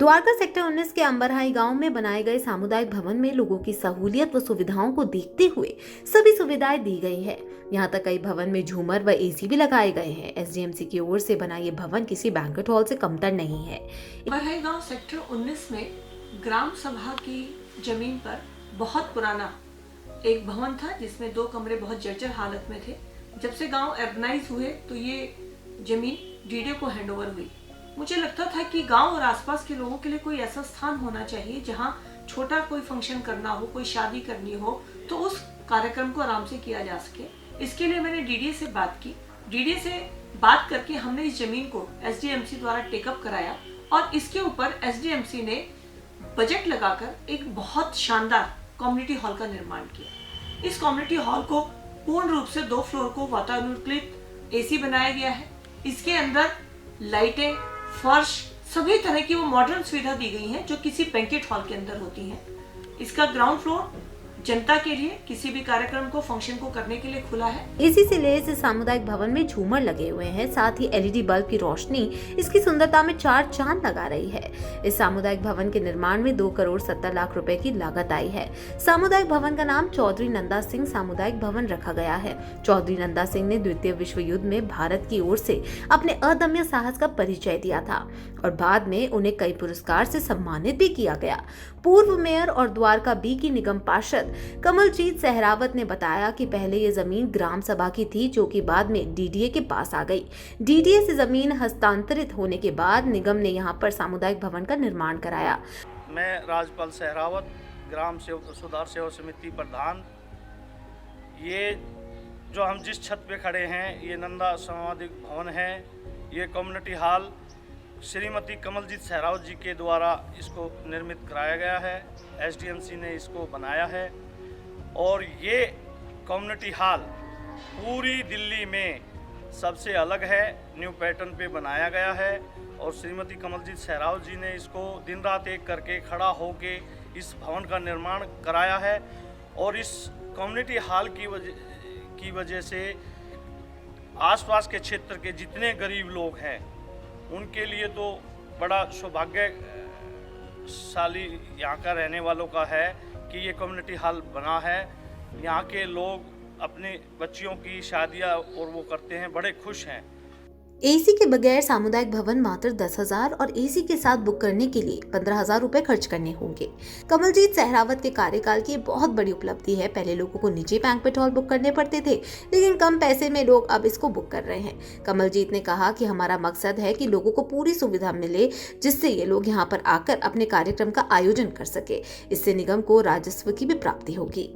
Dwarka sector 19 के अंबरहाई गांव में बनाए गए सामुदायिक भवन में लोगों की सहूलियत व सुविधाओं को देखते हुए सभी सुविधाएं दी गई है। यहां तक कई भवन में झूमर व एसी भी लगाए गए हैं। एसडीएमसी की ओर से बना ये भवन किसी बैंक्वेट हॉल से कमतर नहीं है। अंबरहाई गांव सेक्टर 19 में ग्राम सभा की जमीन पर बहुत पुराना एक भवन था जिसमें 2 कमरे बहुत जर्जर हालत में थे। जब से गांव अर्बनाइज हुए तो ये जमीन डीडीओ को हैंडओवर हुई। मुझे लगता था कि गांव और आसपास के लोगों के लिए कोई ऐसा स्थान होना चाहिए जहां छोटा कोई फंक्शन करना हो, कोई शादी करनी हो तो उस कार्यक्रम को आराम से किया जा सके। इसके लिए मैंने डीडीए से बात की। डीडीए से बात करके हमने इस जमीन को एसडीएमसी द्वारा टेकअप कराया और इसके ऊपर एसडीएमसी ने बजट लगाकर एक बहुत शानदार कम्युनिटी हॉल का निर्माण किया। इस कम्युनिटी हॉल को पूर्ण रूप से 2 फ्लोर को वातानुकूलित एसी बनाया गया है। इसके अंदर लाइटें, फर्श, सभी तरह की वो मॉडर्न सुविधा दी गई हैं जो किसी बैंक्वेट हॉल के अंदर होती हैं। इसका ग्राउंड फ्लोर जनता के लिए किसी भी कार्यक्रम को, फंक्शन को करने के लिए खुला है। इसी से लेस इस सामुदायिक भवन में झूमर लगे हुए हैं। साथ ही एलईडी बल्ब की रोशनी इसकी सुंदरता में 4 चांद लगा रही है। इस सामुदायिक भवन के निर्माण में 2 करोड़ 70 लाख रुपए की लागत आई है। सामुदायिक भवन का नाम चौधरी नंदा सिंह सामुदायिक भवन रखा गया है। चौधरी नंदा सिंह ने द्वितीय विश्व युद्ध में भारत की ओर से अपने अदम्य साहस का परिचय दिया था और बाद में उन्हें कई पुरस्कार से सम्मानित भी किया गया। पूर्व मेयर और द्वारका बी की निगम पार्षद कमलजीत सहरावत ने बताया कि पहले ये जमीन ग्राम सभा की थी जो कि बाद में डीडीए के पास आ गई। डीडीए से जमीन हस्तांतरित होने के बाद निगम ने यहाँ पर सामुदायिक भवन का निर्माण कराया। मैं राजपाल सहरावत, ग्राम सुधार सेवा समिति प्रधान। ये जो हम जिस छत पे खड़े हैं ये नंदा सामुदायिक भवन है। ये कम्युनिटी हॉल श्रीमती कमलजीत सहरावत जी के द्वारा इसको निर्मित कराया गया है। एसडीएमसी ने इसको बनाया है और ये कम्युनिटी हॉल पूरी दिल्ली में सबसे अलग है, न्यू पैटर्न पे बनाया गया है और श्रीमती कमलजीत सहरावत जी ने इसको दिन रात एक करके खड़ा होके इस भवन का निर्माण कराया है। और इस कम्युनिटी हॉल की वजह से आसपास के क्षेत्र के जितने गरीब लोग हैं उनके लिए तो बड़ा सौभाग्यशाली यहाँ का रहने वालों का है कि ये कम्युनिटी हॉल बना है। यहाँ के लोग अपने बच्चियों की शादियाँ और वो करते हैं, बड़े खुश हैं। एसी के बगैर सामुदायिक भवन मात्र 10,000 और एसी के साथ बुक करने के लिए 15,000 रुपए खर्च करने होंगे। कमलजीत सहरावत के कार्यकाल की बहुत बड़ी उपलब्धि है। पहले लोगों को निजी बैंक्वेट हॉल बुक करने पड़ते थे, लेकिन कम पैसे में लोग अब इसको बुक कर रहे हैं। कमलजीत ने कहा कि हमारा मकसद है कि लोगों को पूरी सुविधा मिले जिससे ये लोग यहाँ पर आकर अपने कार्यक्रम का आयोजन कर सके। इससे निगम को राजस्व की भी प्राप्ति होगी।